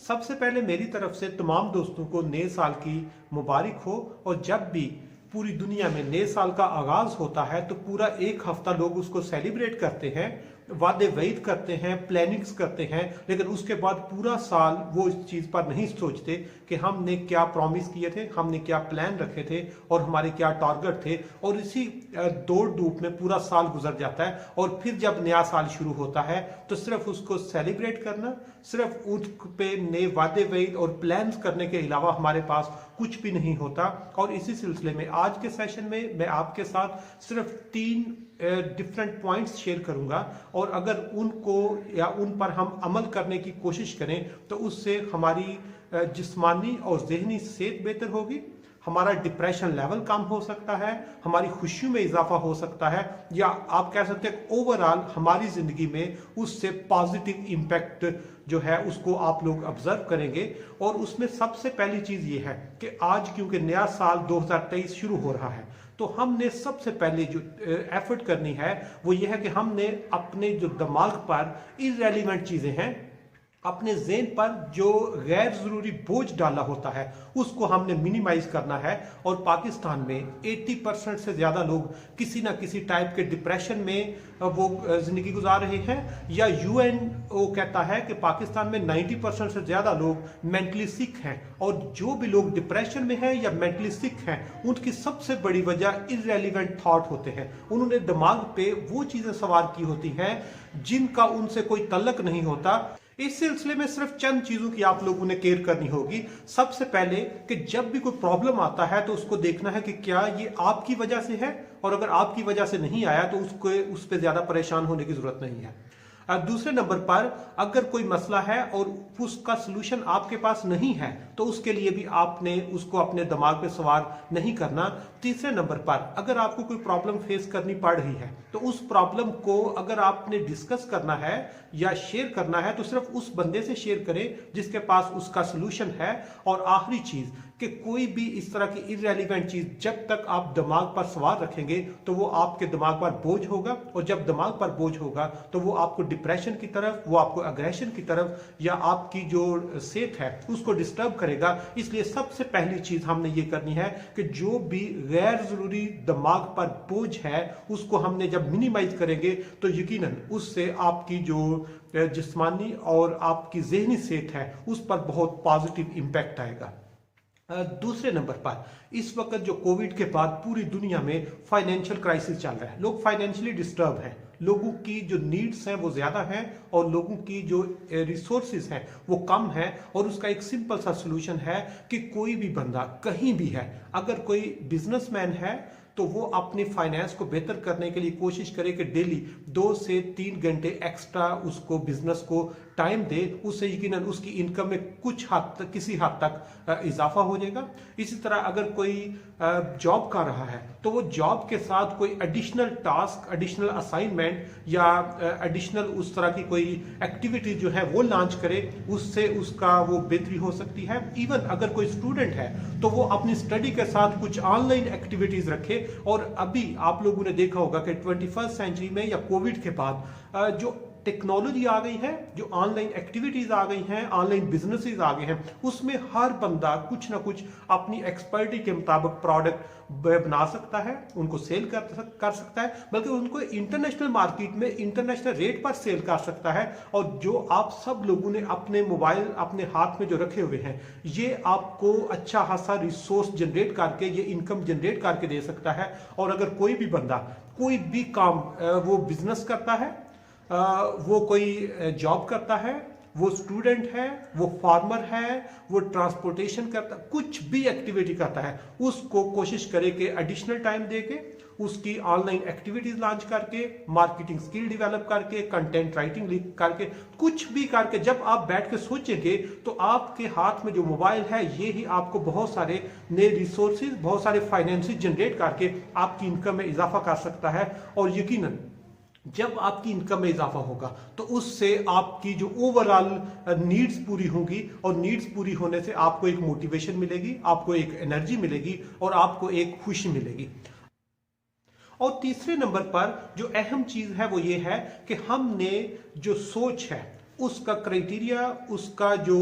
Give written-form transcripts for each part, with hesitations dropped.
सबसे पहले मेरी तरफ से तमाम दोस्तों को नए साल की मुबारक हो। और जब भी पूरी दुनिया में नए साल का आगाज होता है तो पूरा एक हफ्ता लोग उसको सेलिब्रेट करते हैं, वादे वईद करते हैं, प्लानिंग्स करते हैं, लेकिन उसके बाद पूरा साल वो इस चीज़ पर नहीं सोचते कि हमने क्या प्रॉमिस किए थे, हमने क्या प्लान रखे थे और हमारे क्या टारगेट थे। और इसी दौड़ धूप में पूरा साल गुजर जाता है और फिर जब नया साल शुरू होता है तो सिर्फ उसको सेलिब्रेट करना, सिर्फ उस पे नए वादे वईद और प्लान्स करने के अलावा हमारे पास कुछ भी नहीं होता। और इसी सिलसिले में आज के सेशन में मैं आपके साथ सिर्फ 3 डिफरेंट पॉइंट्स शेयर करूंगा और अगर उनको या उन पर हम अमल करने की कोशिश करें तो उससे हमारी जिस्मानी और जहनी सेहत बेहतर होगी, हमारा डिप्रेशन लेवल कम हो सकता है, हमारी खुशियों में इजाफा हो सकता है, या आप कह सकते हैं ओवरऑल हमारी जिंदगी में उससे पॉजिटिव इम्पैक्ट जो है उसको आप लोग ऑब्जर्व करेंगे। और उसमें सबसे पहली चीज ये है कि आज क्योंकि नया साल 2023 शुरू हो रहा है तो हमने सबसे पहले जो एफर्ट करनी है वो ये है कि हमने अपने जो दिमाग पर इररेलेवेंट चीजें हैं, अपने ज़हन पर जो गैर ज़रूरी बोझ डाला होता है उसको हमने मिनिमाइज करना है। और पाकिस्तान में 80% से ज़्यादा लोग किसी ना किसी टाइप के डिप्रेशन में वो ज़िंदगी गुजार रहे हैं, या यूएन वो कहता है कि पाकिस्तान में 90% से ज़्यादा लोग मेंटली सिक हैं। और जो भी लोग डिप्रेशन में हैं या मेंटली सिक हैं उनकी सबसे बड़ी वजह इररेलेवेंट थॉट होते हैं। उन्होंने दिमाग पे वो चीज़ें सवार की होती हैं जिनका उनसे कोई तल्लक नहीं होता। इस सिलसिले में सिर्फ चंद चीजों की आप लोगों ने केयर करनी होगी। सबसे पहले कि जब भी कोई प्रॉब्लम आता है तो उसको देखना है कि क्या ये आपकी वजह से है, और अगर आपकी वजह से नहीं आया तो उसको उस पर ज्यादा परेशान होने की जरूरत नहीं है। दूसरे नंबर पर अगर कोई मसला है और उसका सलूशन आपके पास नहीं है तो उसके लिए भी आपने उसको अपने दिमाग पे सवार नहीं करना। तीसरे नंबर पर अगर आपको कोई प्रॉब्लम फेस करनी पड़ रही है तो उस प्रॉब्लम को अगर आपने डिस्कस करना है या शेयर करना है तो सिर्फ उस बंदे से शेयर करें जिसके पास उसका सलूशन है। और आखिरी चीज कि कोई भी इस तरह की इररेलेवेंट चीज जब तक आप दिमाग पर सवार रखेंगे तो वो आपके दिमाग पर बोझ होगा, और जब दिमाग पर बोझ होगा तो वो आपको डिप्रेशन की तरफ, वो आपको अग्रेशन की तरफ या आपकी जो सेहत है उसको डिस्टर्ब करेगा। इसलिए सबसे पहली चीज हमने ये करनी है कि जो भी गैर जरूरी दिमाग पर बोझ है उसको हमने जब मिनिमाइज करेंगे तो यकीनन उससे आपकी जो जिस्मानी और आपकी जहनी सेहत है उस पर बहुत पॉजिटिव इंपैक्ट आएगा। दूसरे नंबर पर इस वक्त जो कोविड के बाद पूरी दुनिया में फाइनेंशियल क्राइसिस चल रहा है, लोग फाइनेंशियली डिस्टर्ब हैं, लोगों की जो नीड्स हैं वो ज्यादा हैं और लोगों की जो रिसोर्सेज हैं वो कम है। और उसका एक सिंपल सा सलूशन है कि कोई भी बंदा कहीं भी है, अगर कोई बिजनेसमैन है तो वो अपनी फाइनेंस को बेहतर करने के लिए कोशिश करे कि डेली 2 से 3 घंटे एक्स्ट्रा उसको बिजनेस को टाइम दे, उससे यकीनन उसकी इनकम में कुछ हद तक, किसी हद तक इजाफा हो जाएगा। इसी तरह अगर कोई जॉब कर रहा है तो वो जॉब के साथ कोई एडिशनल टास्क, एडिशनल असाइनमेंट या एडिशनल उस तरह की कोई एक्टिविटी जो है वो लॉन्च करे, उससे उसका वो बेहतरी हो सकती है। इवन अगर कोई स्टूडेंट है तो वो अपनी स्टडी के साथ कुछ ऑनलाइन एक्टिविटीज रखे। और अभी आप लोगों ने देखा होगा कि 21st सेंचुरी में या कोविड के बाद जो टेक्नोलॉजी आ गई है, जो ऑनलाइन एक्टिविटीज आ गई हैं, ऑनलाइन बिजनेसेस आ गए हैं, उसमें हर बंदा कुछ ना कुछ अपनी एक्सपर्टी के मुताबिक प्रोडक्ट बना सकता है, उनको सेल कर सकता है, बल्कि उनको इंटरनेशनल मार्केट में इंटरनेशनल रेट पर सेल कर सकता है। और जो आप सब लोगों ने अपने मोबाइल अपने हाथ में जो रखे हुए हैं ये आपको अच्छा खासा रिसोर्स जनरेट करके, ये इनकम जनरेट करके दे सकता है। और अगर कोई भी बंदा कोई भी काम, वो बिजनेस करता है, वो कोई जॉब करता है, वो स्टूडेंट है, वो फार्मर है, वो ट्रांसपोर्टेशन करता, कुछ भी एक्टिविटी करता है, उसको कोशिश करे कि एडिशनल टाइम देके उसकी ऑनलाइन एक्टिविटीज लॉन्च करके, मार्केटिंग स्किल डेवलप करके, कंटेंट राइटिंग करके, कुछ भी करके जब आप बैठ के सोचेंगे तो आपके हाथ में जो मोबाइल है ये ही आपको बहुत सारे नए रिसोर्सेज, बहुत सारे फाइनेंसेस जनरेट करके आपकी इनकम में इजाफा कर सकता है। और यकीनन जब आपकी इनकम में इजाफा होगा तो उससे आपकी जो ओवरऑल नीड्स पूरी होंगी, और नीड्स पूरी होने से आपको एक मोटिवेशन मिलेगी, आपको एक एनर्जी मिलेगी और आपको एक खुशी मिलेगी। और तीसरे नंबर पर जो अहम चीज है वो ये है कि हमने जो सोच है उसका क्राइटेरिया, उसका जो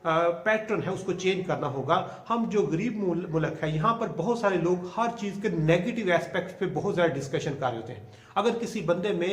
पैटर्न है उसको चेंज करना होगा। हम जो गरीब मुल्क है, यहाँ पर बहुत सारे लोग हर चीज़ के नेगेटिव एस्पेक्ट्स पे बहुत ज़्यादा डिस्कशन कर रहे होते हैं। अगर किसी बंदे में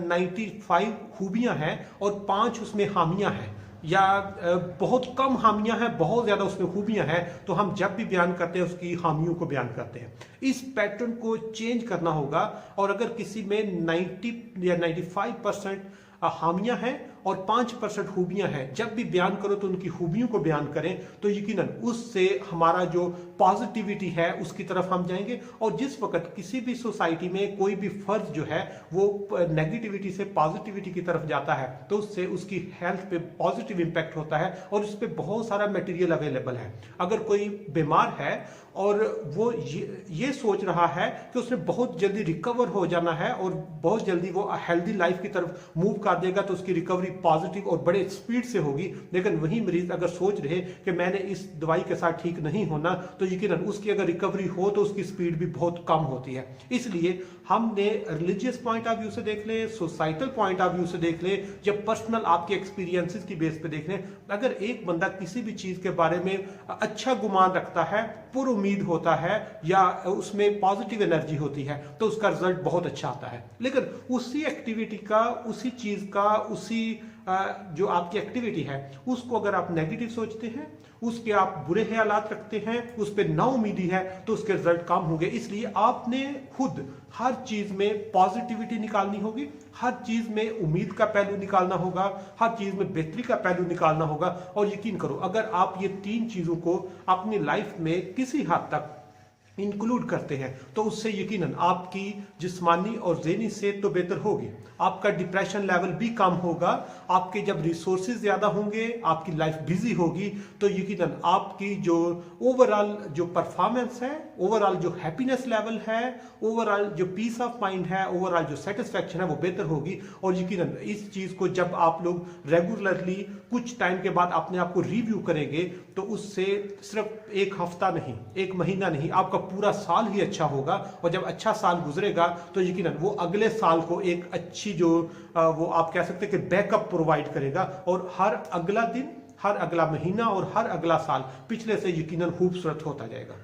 95 खूबियाँ हैं और 5 उसमें खामियाँ हैं, या बहुत कम खामियां हैं, बहुत ज़्यादा उसमें खूबियां हैं, तो हम जब भी बयान करते हैं उसकी खामियों को बयान करते हैं। इस पैटर्न को चेंज करना होगा। और अगर किसी में 90 या 95% खामियां हैं और 5% खूबियां हैं, जब भी बयान करो तो उनकी खूबियों को बयान करें, तो यकीनन उससे हमारा जो पॉजिटिविटी है उसकी तरफ हम जाएंगे। और जिस वक्त किसी भी सोसाइटी में कोई भी फर्द जो है वो नेगेटिविटी से पॉजिटिविटी की तरफ जाता है, तो उससे उसकी हेल्थ पे पॉजिटिव इंपैक्ट होता है और उस पर बहुत सारा मटेरियल अवेलेबल है। अगर कोई बीमार है और वो ये सोच रहा है कि उसने बहुत जल्दी रिकवर हो जाना है और बहुत जल्दी वो हेल्दी लाइफ की तरफ मूव कर देगा, तो उसकी रिकवरी पॉजिटिव और बड़े स्पीड से होगी। लेकिन वही मरीज अगर सोच रहे कि मैंने इस दवाई के साथ ठीक नहीं होना, तो यकीनन उसकी अगर रिकवरी हो तो उसकी स्पीड भी बहुत कम होती है। इसलिए हमने रिलीजियस पॉइंट ऑफ व्यू से देख लें, सोसाइटल पॉइंट ऑफ व्यू से देख लें, या पर्सनल आपके एक्सपीरियंसेस की बेस पे देख लें, अगर एक बंदा किसी भी चीज के बारे में अच्छा गुमान रखता है, पुर उम्मीद होता है, या उसमें पॉजिटिव एनर्जी होती है, तो उसका रिजल्ट बहुत अच्छा आता है। लेकिन उसी एक्टिविटी का, उसी चीज का, उसी जो आपकी एक्टिविटी है उसको अगर आप नेगेटिव सोचते हैं, उसके आप बुरे ख्यालात रखते हैं, उस पर ना उम्मीदी है, तो उसके रिजल्ट कम होंगे। इसलिए आपने खुद हर चीज में पॉजिटिविटी निकालनी होगी, हर चीज में उम्मीद का पहलू निकालना होगा, हर चीज में बेहतरी का पहलू निकालना होगा। और यकीन करो, अगर आप ये 3 चीजों को अपनी लाइफ में किसी हद तक इंक्लूड करते हैं, तो उससे यकीनन आपकी जिस्मानी और ज़हनी सेहत तो बेहतर होगी, आपका डिप्रेशन लेवल भी कम होगा, आपके जब रिसोर्सेज ज़्यादा होंगे, आपकी लाइफ बिजी होगी, तो यकीनन आपकी जो ओवरऑल जो परफॉर्मेंस है, ओवरऑल जो हैप्पीनेस लेवल है, ओवरऑल जो पीस ऑफ माइंड है, ओवरऑल जो सेटिस्फैक्शन है वो बेहतर होगी। और यकीनन इस चीज़ को जब आप लोग रेगुलरली कुछ टाइम के बाद अपने आप को रिव्यू करेंगे, तो उससे सिर्फ एक हफ्ता नहीं, एक महीना नहीं, आपका पूरा साल ही अच्छा होगा। और जब अच्छा साल गुजरेगा तो यकीनन वो अगले साल को एक अच्छी जो वो आप कह सकते हैं कि बैकअप प्रोवाइड करेगा। और हर अगला दिन, हर अगला महीना और हर अगला साल पिछले से यकीनन खूबसूरत होता जाएगा।